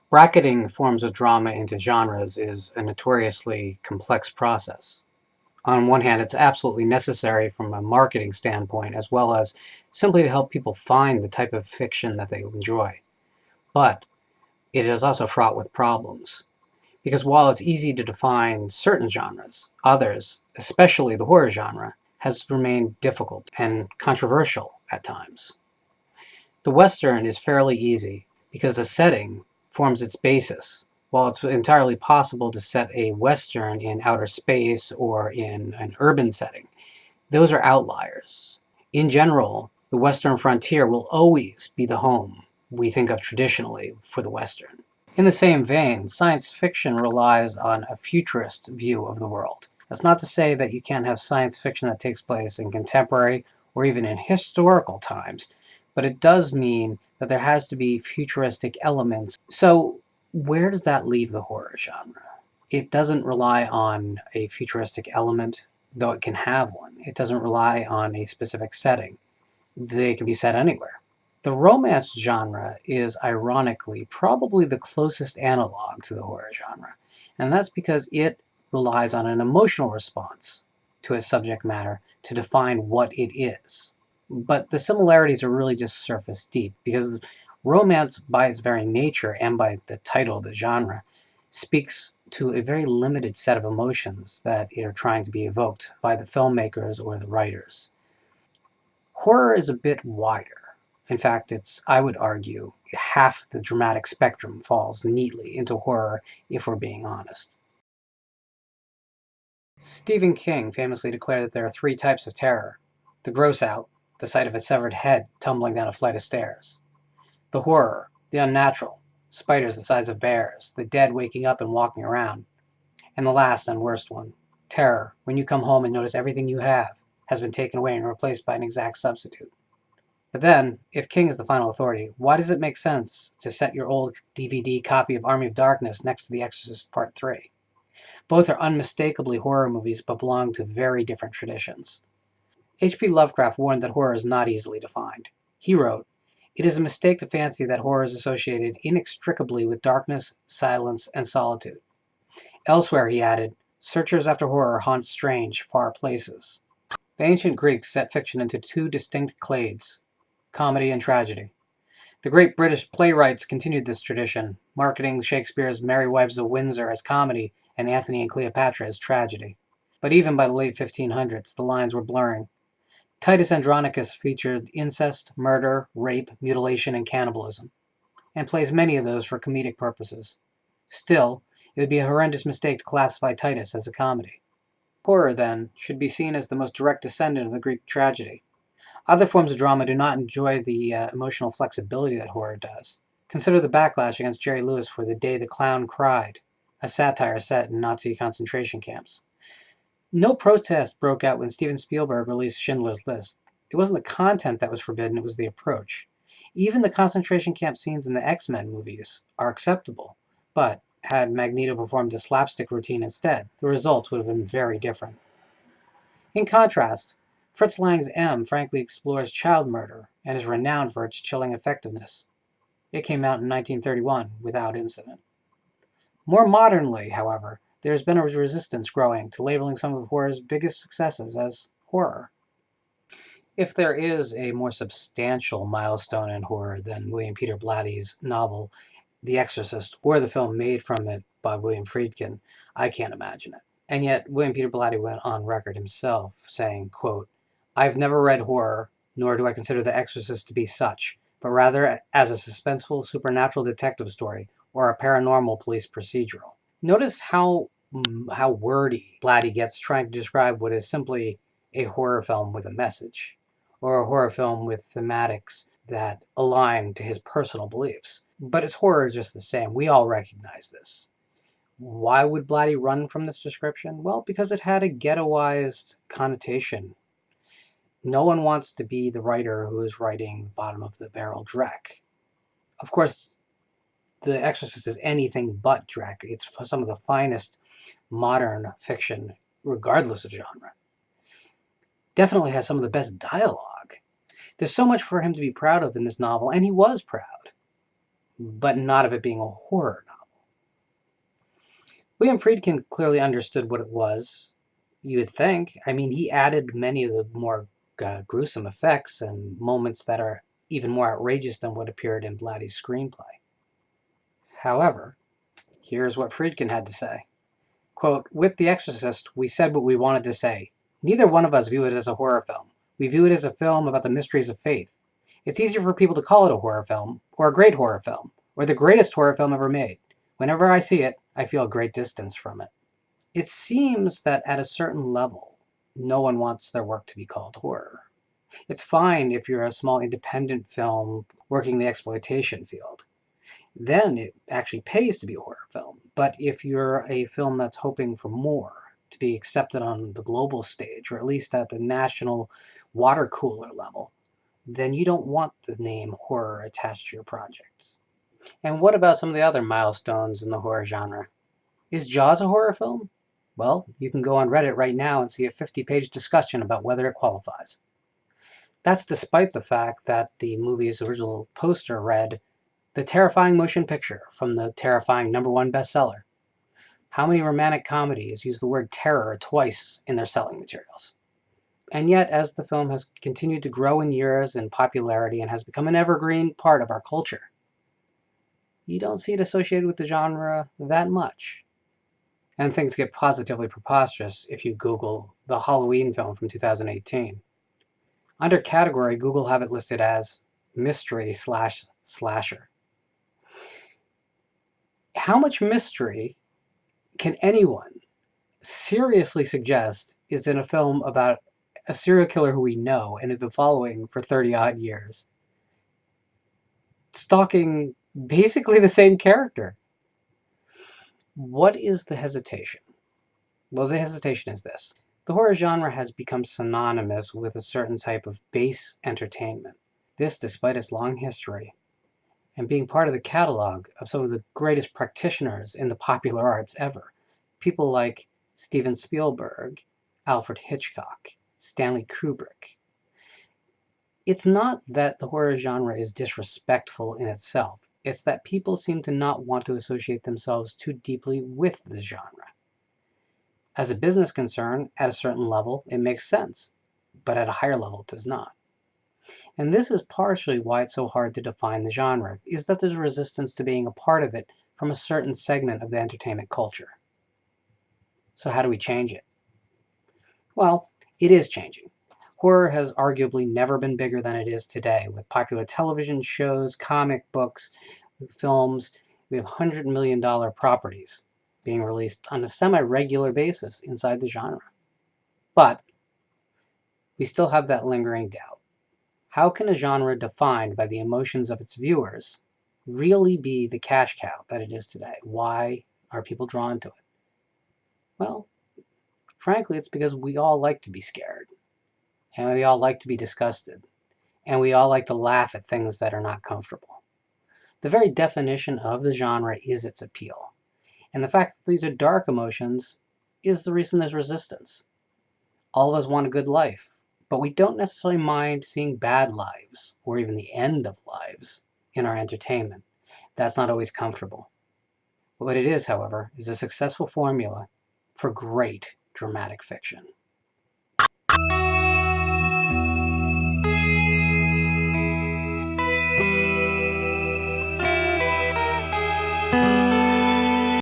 Bracketing forms of drama into genres is a notoriously complex process. On one hand, it's absolutely necessary from a marketing standpoint, as well as simply to help people find the type of fiction that they enjoy. But it is also fraught with problems. Because while it's easy to define certain genres, others, especially the horror genre, has remained difficult and controversial at times. The Western is fairly easy because a setting forms its basis. While it's entirely possible to set a Western in outer space or in an urban setting, those are outliers. In general, the Western frontier will always be the home we think of traditionally for the Western. In the same vein, science fiction relies on a futurist view of the world. That's not to say that you can't have science fiction that takes place in contemporary or even in historical times, but it does mean that there has to be futuristic elements. So, where does that leave the horror genre? It doesn't rely on a futuristic element, though it can have one. It doesn't rely on a specific setting. They can be set anywhere. The romance genre is ironically probably the closest analog to the horror genre, and that's because it relies on an emotional response to its subject matter to define what it is. But the similarities are really just surface deep because romance, by its very nature and by the title of the genre, speaks to a very limited set of emotions that are trying to be evoked by the filmmakers or the writers. Horror is a bit wider. In fact, I would argue, half the dramatic spectrum falls neatly into horror if we're being honest. Stephen King famously declared that there are three types of terror: the gross out, the sight of a severed head tumbling down a flight of stairs; the horror, the unnatural, spiders the size of bears, the dead waking up and walking around; and the last and worst one, terror, when you come home and notice everything you have has been taken away and replaced by an exact substitute. But then, if King is the final authority, why does it make sense to set your old DVD copy of Army of Darkness next to The Exorcist Part 3? Both are unmistakably horror movies but belong to very different traditions. H.P. Lovecraft warned that horror is not easily defined. He wrote, "It is a mistake to fancy that horror is associated inextricably with darkness, silence, and solitude." Elsewhere he added, "Searchers after horror haunt strange, far places." The ancient Greeks set fiction into two distinct clades: comedy and tragedy. The great British playwrights continued this tradition, marketing Shakespeare's Merry Wives of Windsor as comedy and Antony and Cleopatra as tragedy. But even by the late 1500s, the lines were blurring. Titus Andronicus featured incest, murder, rape, mutilation, and cannibalism, and plays many of those for comedic purposes. Still, it would be a horrendous mistake to classify Titus as a comedy. Horror, then, should be seen as the most direct descendant of the Greek tragedy. Other forms of drama do not enjoy the emotional flexibility that horror does. Consider the backlash against Jerry Lewis for The Day the Clown Cried, a satire set in Nazi concentration camps. No protest broke out when Steven Spielberg released Schindler's List. It wasn't the content that was forbidden, it was the approach. Even the concentration camp scenes in the X-Men movies are acceptable, but had Magneto performed a slapstick routine instead, the results would have been very different. In contrast, Fritz Lang's M frankly explores child murder and is renowned for its chilling effectiveness. It came out in 1931 without incident. More modernly, however, there has been a resistance growing to labeling some of horror's biggest successes as horror. If there is a more substantial milestone in horror than William Peter Blatty's novel The Exorcist or the film made from it by William Friedkin, I can't imagine it. And yet, William Peter Blatty went on record himself saying, quote, "I've never read horror, nor do I consider The Exorcist to be such, but rather as a suspenseful supernatural detective story or a paranormal police procedural." Notice how wordy Blatty gets trying to describe what is simply a horror film with a message, or a horror film with thematics that align to his personal beliefs. But it's horror just the same. We all recognize this. Why would Blatty run from this description? Well, because it had a ghettoized connotation. No one wants to be the writer who is writing bottom of the barrel Drek. Of course, The Exorcist is anything but Drek. It's some of the finest modern fiction, regardless of genre. Definitely has some of the best dialogue. There's so much for him to be proud of in this novel, and he was proud. but not of it being a horror novel. William Friedkin clearly understood what it was, you would think. I mean, he added many of the more gruesome effects and moments that are even more outrageous than what appeared in Blatty's screenplay. However, here's what Friedkin had to say. Quote, "With The Exorcist, we said what we wanted to say. Neither one of us view it as a horror film. We view it as a film about the mysteries of faith. It's easier for people to call it a horror film, or a great horror film, or the greatest horror film ever made. Whenever I see it, I feel a great distance from it." It seems that at a certain level, no one wants their work to be called horror. It's fine if you're a small independent film working the exploitation field. Then it actually pays to be a horror film. But if you're a film that's hoping for more, to be accepted on the global stage, or at least at the national water cooler level, then you don't want the name horror attached to your projects. And what about some of the other milestones in the horror genre? Is Jaws a horror film? Well, you can go on Reddit right now and see a 50-page discussion about whether it qualifies. That's despite the fact that the movie's original poster read, "The terrifying motion picture from the terrifying #1 bestseller." How many romantic comedies use the word terror twice in their selling materials? And yet, as the film has continued to grow in years and popularity and has become an evergreen part of our culture, you don't see it associated with the genre that much. And things get positively preposterous if you Google the Halloween film from 2018. Under category, Google have it listed as mystery/slasher. How much mystery can anyone seriously suggest is in a film about a serial killer who we know and have been following for 30 odd years, stalking basically the same character? What is the hesitation? Well, the hesitation is this. The horror genre has become synonymous with a certain type of base entertainment. This despite its long history and being part of the catalog of some of the greatest practitioners in the popular arts ever. People like Steven Spielberg, Alfred Hitchcock, Stanley Kubrick. It's not that the horror genre is disrespectful in itself. It's that people seem to not want to associate themselves too deeply with the genre. As a business concern, at a certain level, it makes sense, but at a higher level, it does not. And this is partially why it's so hard to define the genre, is that there's a resistance to being a part of it from a certain segment of the entertainment culture. So how do we change it? Well, it is changing. Horror has arguably never been bigger than it is today, with popular television shows, comic books, films. We have $100 million properties being released on a semi-regular basis inside the genre. But we still have that lingering doubt. How can a genre defined by the emotions of its viewers really be the cash cow that it is today? Why are people drawn to it? Well, frankly, it's because we all like to be scared, and we all like to be disgusted, and we all like to laugh at things that are not comfortable. The very definition of the genre is its appeal. And the fact that these are dark emotions is the reason there's resistance. All of us want a good life, but we don't necessarily mind seeing bad lives, or even the end of lives, in our entertainment. That's not always comfortable. What it is, however, is a successful formula for great dramatic fiction.